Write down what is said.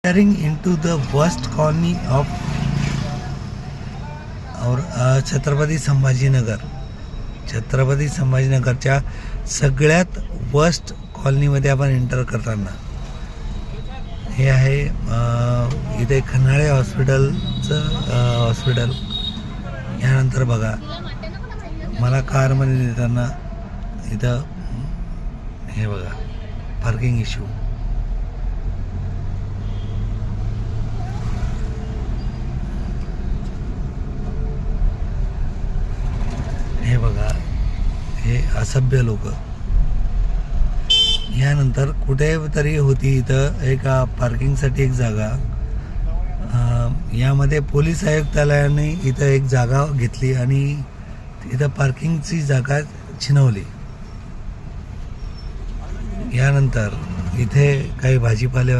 Entering into the worst colony of Chhatrapati संभाजीनगरच्या सगळ्यात worst कॉलनीमध्ये आपण एंटर करताना हे आहे इथे खनाळे हॉस्पिटल. यानंतर बघा मला कारमध्ये देताना इथं हे बघा पार्किंग इश्यू. हे बघा हे असभ्य लोक. यानंतर कुठे तरी होती इथं एक पार्किंगसाठी एक जागा. यामध्ये पोलीस आयुक्तालयाने इथं एक जागा घेतली आणि इथं पार्किंगची जागा छिनवली. यानंतर इथे काही भाजीपाले